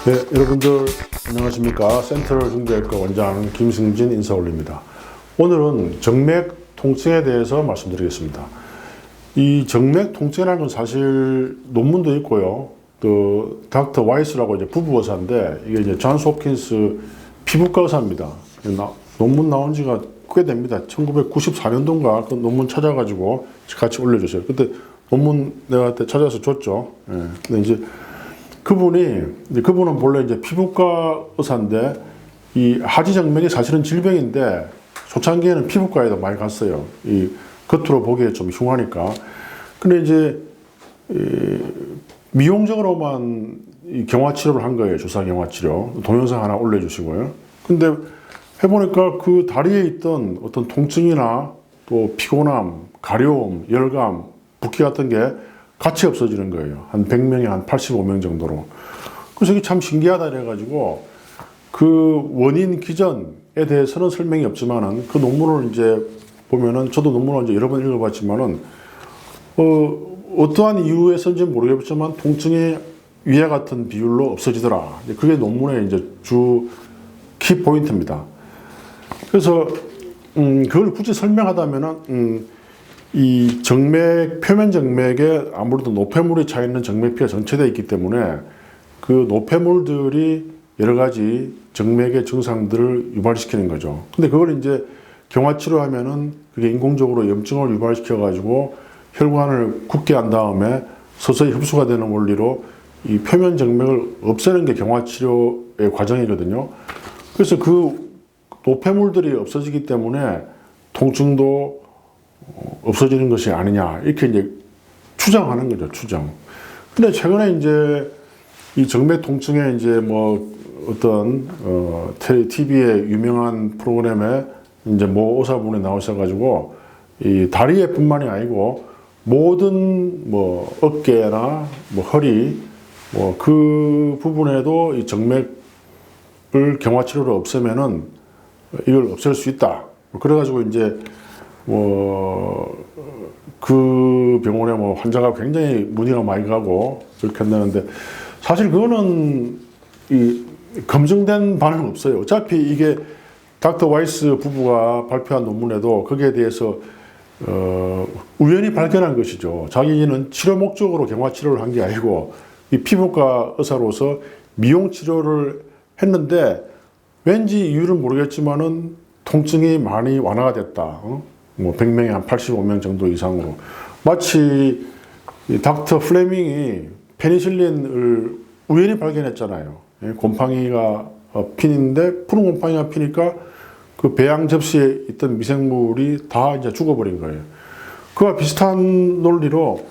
네, 여러분들 안녕하십니까. 센트럴 흉부외과 원장 김승진 인사 올립니다. 오늘은 정맥 통증에 대해서 말씀드리겠습니다. 이 정맥 통증이라는 건 사실 논문도 있고요. 또 닥터 와이스라고 이제 부부 의사인데 이게 이제 존스 홉킨스 피부과 의사입니다. 논문 나온 지가 꽤 됩니다. 1994년도인가 그 논문 찾아가지고 같이 올려주세요. 그때 논문 내가 그때 찾아서 줬죠. 예. 근데 이제 그분은 본래 이제 피부과 의사인데 이 하지정맥이 사실은 질병인데 초창기에는 피부과에도 많이 갔어요. 이 겉으로 보기에 좀 흉하니까. 근데 이제 미용적으로만 이 경화 치료를 한 거예요. 주사 경화 치료. 동영상 하나 올려주시고요. 근데 해보니까 그 다리에 있던 어떤 통증이나 또 피곤함, 가려움, 열감, 붓기 같은 게 같이 없어지는 거예요. 한 100명에 한 85명 정도로. 그래서 이게 참 신기하다 이래가지고 그 원인 기전에 대해서는 설명이 없지만은 그 논문을 이제 보면은 저도 논문을 이제 여러 번 읽어봤지만은 어떠한 이유에서인지 모르겠지만 통증이 위와 같은 비율로 없어지더라. 그게 논문의 이제 주 키 포인트입니다. 그래서 그걸 굳이 설명하다면은 이 정맥, 표면 정맥에 아무래도 노폐물이 차 있는 정맥피가 전체되어 있기 때문에 그 노폐물들이 여러 가지 정맥의 증상들을 유발시키는 거죠. 근데 그걸 이제 경화치료하면은 그게 인공적으로 염증을 유발시켜가지고 혈관을 굳게 한 다음에 서서히 흡수가 되는 원리로 이 표면 정맥을 없애는 게 경화치료의 과정이거든요. 그래서 그 노폐물들이 없어지기 때문에 통증도 없어지는 것이 아니냐 이렇게 이제 추정하는 거죠. 추정. 근데 최근에 이제 이 정맥 통증에 이제 뭐 어떤 TV의 유명한 프로그램에 이제 모 의사분이 나오셔가지고 이 다리에뿐만이 아니고 모든 뭐 어깨나 뭐 허리 뭐 그 부분에도 이 정맥을 경화치료로 없애면은 이걸 없앨 수 있다. 그래가지고 이제 그 병원에 뭐 환자가 굉장히 문의가 많이 가고 그렇게 한다는데 사실 그거는 이 검증된 바는 없어요. 어차피 이게 닥터 와이스 부부가 발표한 논문에도 거기에 대해서 우연히 발견한 것이죠. 자기는 치료 목적으로 경화 치료를 한 게 아니고 이 피부과 의사로서 미용 치료를 했는데 왠지 이유를 모르겠지만은 통증이 많이 완화가 됐다. 뭐 100명에 한 85명 정도 이상으로. 마치 닥터 플레밍이 페니실린을 우연히 발견했잖아요. 곰팡이가 피는데 푸른 곰팡이가 피니까 그 배양 접시에 있던 미생물이 다 이제 죽어버린 거예요. 그와 비슷한 논리로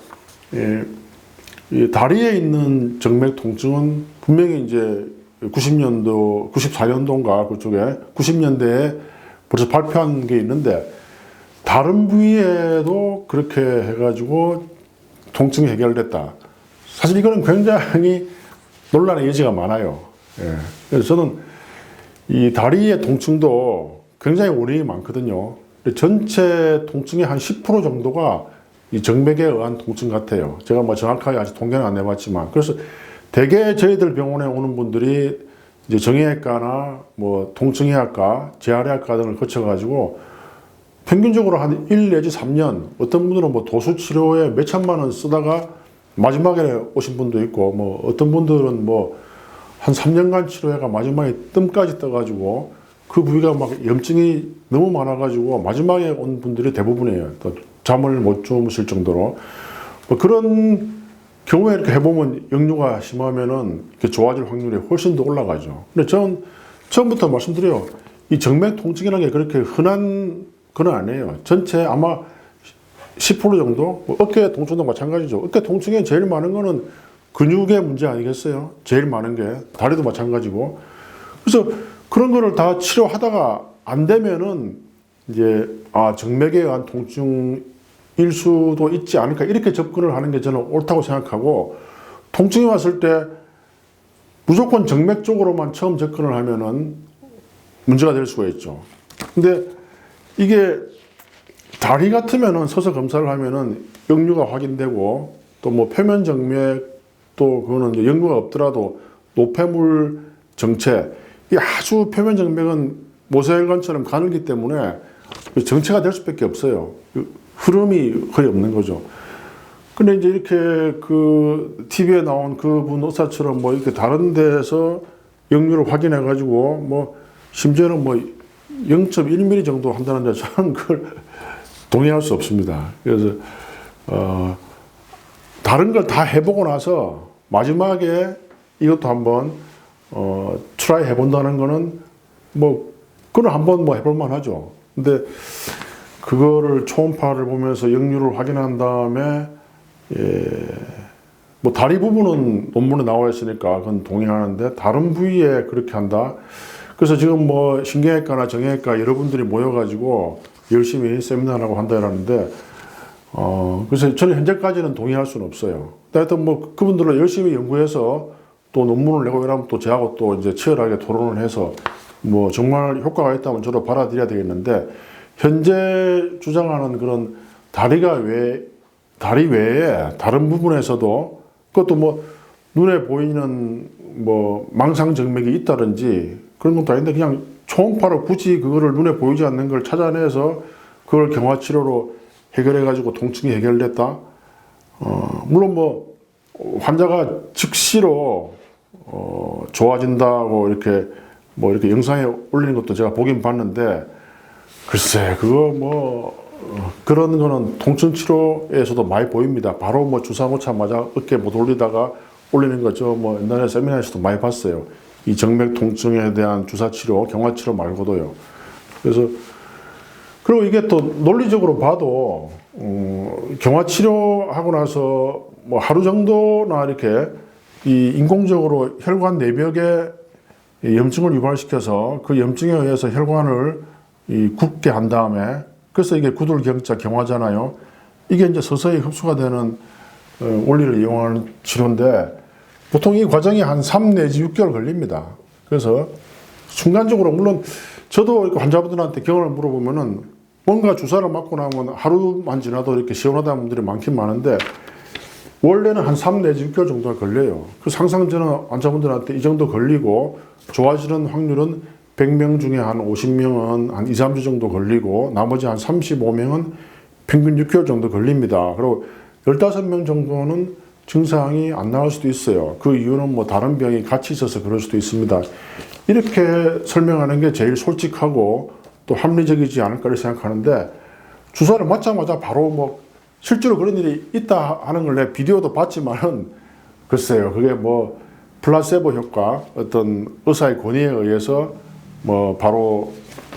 이 다리에 있는 정맥 통증은 분명히 이제 90년도, 94년도인가 그쪽에 90년대에 벌써 발표한 게 있는데 다른 부위에도 그렇게 해가지고 통증이 해결됐다. 사실 이거는 굉장히 논란의 여지가 많아요. 예. 그래서 저는 이 다리의 통증도 굉장히 원인이 많거든요. 전체 통증의 한 10% 정도가 이 정맥에 의한 통증 같아요. 제가 뭐 정확하게 아직 통계는 안 해봤지만. 그래서 대개 저희들 병원에 오는 분들이 이제 정형외과나 뭐 통증의학과, 재활의학과 등을 거쳐가지고 평균적으로 한 1 내지 3년, 어떤 분들은 뭐 도수치료에 몇 천만 원 쓰다가 마지막에 오신 분도 있고, 뭐 어떤 분들은 뭐 한 3년간 치료해가 마지막에 뜸까지 떠가지고 그 부위가 막 염증이 너무 많아가지고 마지막에 온 분들이 대부분이에요. 또 잠을 못 주무실 정도로. 뭐 그런 경우에 이렇게 해보면 역류가 심하면은 이렇게 좋아질 확률이 훨씬 더 올라가죠. 근데 저는 처음부터 말씀드려요. 이 정맥 통증이라는 게 그렇게 흔한 그건 아니에요. 전체 아마 10% 정도? 뭐 어깨 통증도 마찬가지죠. 어깨 통증에 제일 많은 거는 근육의 문제 아니겠어요? 제일 많은 게. 다리도 마찬가지고. 그래서 그런 거를 다 치료하다가 안 되면은 이제, 정맥에 의한 통증일 수도 있지 않을까. 이렇게 접근을 하는 게 저는 옳다고 생각하고, 통증이 왔을 때 무조건 정맥 쪽으로만 처음 접근을 하면은 문제가 될 수가 있죠. 근데 이게 다리 같으면은 서서 검사를 하면은 역류가 확인되고 또 뭐 표면 정맥 또 그거는 이제 연고가 없더라도 노폐물 정체, 이 아주 표면 정맥은 모세혈관처럼 가늘기 때문에 정체가 될 수밖에 없어요. 흐름이 거의 없는 거죠. 근데 이제 이렇게 그 TV에 나온 그분 의사처럼 뭐 이렇게 다른 데서 역류를 확인해 가지고 뭐 심지어는 뭐 0.1mm 정도 한다는데 저는 그걸 동의할 수 없습니다. 그래서 다른 걸 다 해보고 나서 마지막에 이것도 한번 트라이 해본다는 거는 뭐 그건 한번 뭐 해볼만 하죠. 근데 그거를 초음파를 보면서 역류를 확인한 다음에 뭐 다리 부분은 논문에 나와 있으니까 그건 동의하는데 다른 부위에 그렇게 한다. 그래서 지금 뭐 신경외과나 정형외과 여러분들이 모여가지고 열심히 세미나라고 한다라는데 그래서 저는 현재까지는 동의할 수는 없어요. 하여튼 뭐 그분들은 열심히 연구해서 또 논문을 내고 이러면 또 저하고 또 이제 치열하게 토론을 해서 뭐 정말 효과가 있다면 저도 받아들여야 되겠는데 현재 주장하는 그런 다리 외에 다른 부분에서도 그것도 뭐 눈에 보이는 뭐 망상정맥이 있다든지 그런 것도 아닌데 그냥 초음파로 굳이 그거를 눈에 보이지 않는 걸 찾아내서 그걸 경화치료로 해결해가지고 통증이 해결됐다. 물론 뭐 환자가 즉시로 좋아진다고 이렇게 뭐 이렇게 영상에 올리는 것도 제가 보긴 봤는데 글쎄 그거 뭐 그런 거는 통증 치료에서도 많이 보입니다. 바로 뭐 주사 놓자마자 어깨 못 올리다가 올리는 거죠. 뭐 옛날에 세미나에서도 많이 봤어요. 이 정맥 통증에 대한 주사 치료, 경화 치료 말고도요. 그래서 그리고 이게 또 논리적으로 봐도 경화 치료하고 나서 뭐 하루 정도나 이렇게 이 인공적으로 혈관 내벽에 염증을 유발시켜서 그 염증에 의해서 혈관을 굳게 한 다음에 그래서 이게 구돌경자 경화잖아요. 이게 이제 서서히 흡수가 되는 원리를 이용하는 치료인데 보통 이 과정이 한 3 내지 6개월 걸립니다. 그래서 순간적으로 물론 저도 환자분들한테 경험을 물어보면은 뭔가 주사를 맞고 나면 하루만 지나도 이렇게 시원하다는 분들이 많긴 많은데 원래는 한 3 내지 6개월 정도가 걸려요. 그 항상 저는 환자분들한테 이 정도 걸리고 좋아지는 확률은 100명 중에 한 50명은 한 2, 3주 정도 걸리고 나머지 한 35명은 평균 6개월 정도 걸립니다. 그리고 15명 정도는 증상이 안 나올 수도 있어요. 그 이유는 뭐 다른 병이 같이 있어서 그럴 수도 있습니다. 이렇게 설명하는 게 제일 솔직하고 또 합리적이지 않을까 생각하는데 주사를 맞자마자 바로 뭐 실제로 그런 일이 있다 하는 걸 내 비디오도 봤지만은 글쎄요. 그게 뭐 플라세보 효과 어떤 의사의 권위에 의해서 뭐 바로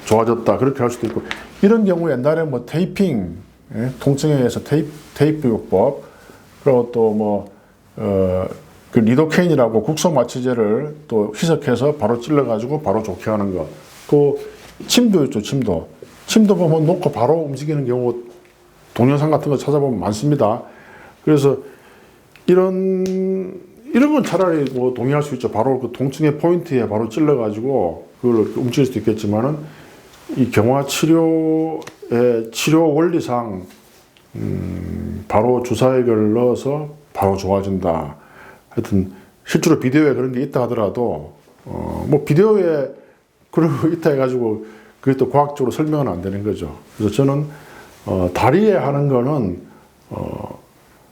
좋아졌다 그렇게 할 수도 있고 이런 경우 옛날에 뭐 테이핑 통증에 의해서 테이프 요법 그리고 또 뭐 그 리도케인이라고 국소 마취제를 또 희석해서 바로 찔러 가지고 바로 좋게 하는 거. 또 침도 있죠. 침도 보면 놓고 바로 움직이는 경우 동영상 같은 거 찾아보면 많습니다. 그래서 이런 건 차라리 뭐 동의할 수 있죠. 바로 그 통증의 포인트에 바로 찔러 가지고 그걸 움직일 수도 있겠지만은 이 경화 치료의 치료 원리상 바로 주사액을 넣어서 바로 좋아진다. 하여튼 실제로 비디오에 그런 게 있다 하더라도 뭐 비디오에 그러고 있다 해가지고 그게 또 과학적으로 설명은 안 되는 거죠. 그래서 저는 다리에 하는 거는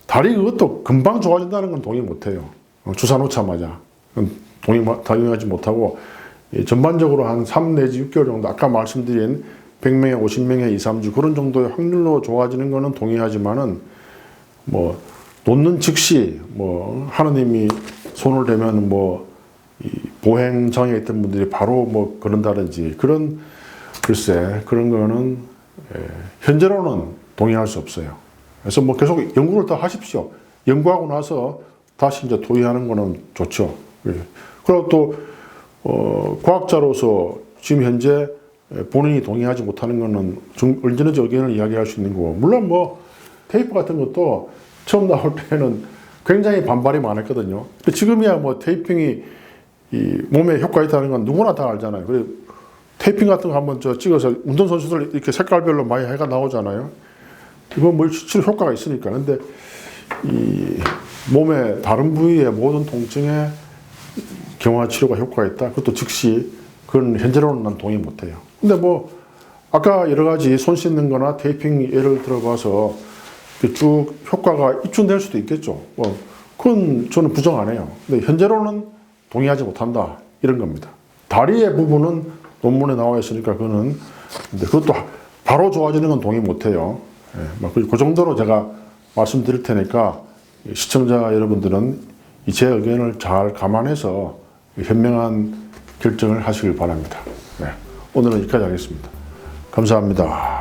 다리 그것도 금방 좋아진다는 건 동의 못해요. 주사 놓자마자 동의하지 못하고 전반적으로 한 3 내지 6개월 정도 아까 말씀드린 100명에 50명에 2, 3주 그런 정도의 확률로 좋아지는 거는 동의하지만은 뭐 놓는 즉시 뭐 하느님이 손을 대면 뭐 이 보행장애 있던 분들이 바로 뭐 그런다든지 그런 글쎄 그런 거는 현재로는 동의할 수 없어요. 그래서 뭐 계속 연구를 더 하십시오. 연구하고 나서 다시 이제 도의하는 거는 좋죠. 그리고 또 과학자로서 지금 현재 본인이 동의하지 못하는 거는 언제든지 의견을 이야기할 수 있는 거고 물론 뭐 테이프 같은 것도 처음 나올 때는 굉장히 반발이 많았거든요. 지금이야 뭐 테이핑이 이 몸에 효과 있다는 건 누구나 다 알잖아요. 그리고 테이핑 같은 거 한번 찍어서 운동선수들 이렇게 색깔별로 많이 해가 나오잖아요. 이건 뭐 실제로 효과가 있으니까. 근데 이 몸의 다른 부위의 모든 통증에 경화 치료가 효과가 있다. 그것도 즉시 그건 현재로는 난 동의 못해요. 근데 뭐 아까 여러 가지 손 씻는 거나 테이핑 예를 들어봐서 쭉 효과가 입증될 수도 있겠죠. 뭐 그건 저는 부정 안 해요. 근데 현재로는 동의하지 못한다. 이런 겁니다. 다리의 부분은 논문에 나와 있으니까 그거는 근데 그것도 바로 좋아지는 건 동의 못해요. 그 정도로 제가 말씀드릴 테니까 시청자 여러분들은 제 의견을 잘 감안해서 현명한 결정을 하시길 바랍니다. 오늘은 여기까지 하겠습니다. 감사합니다.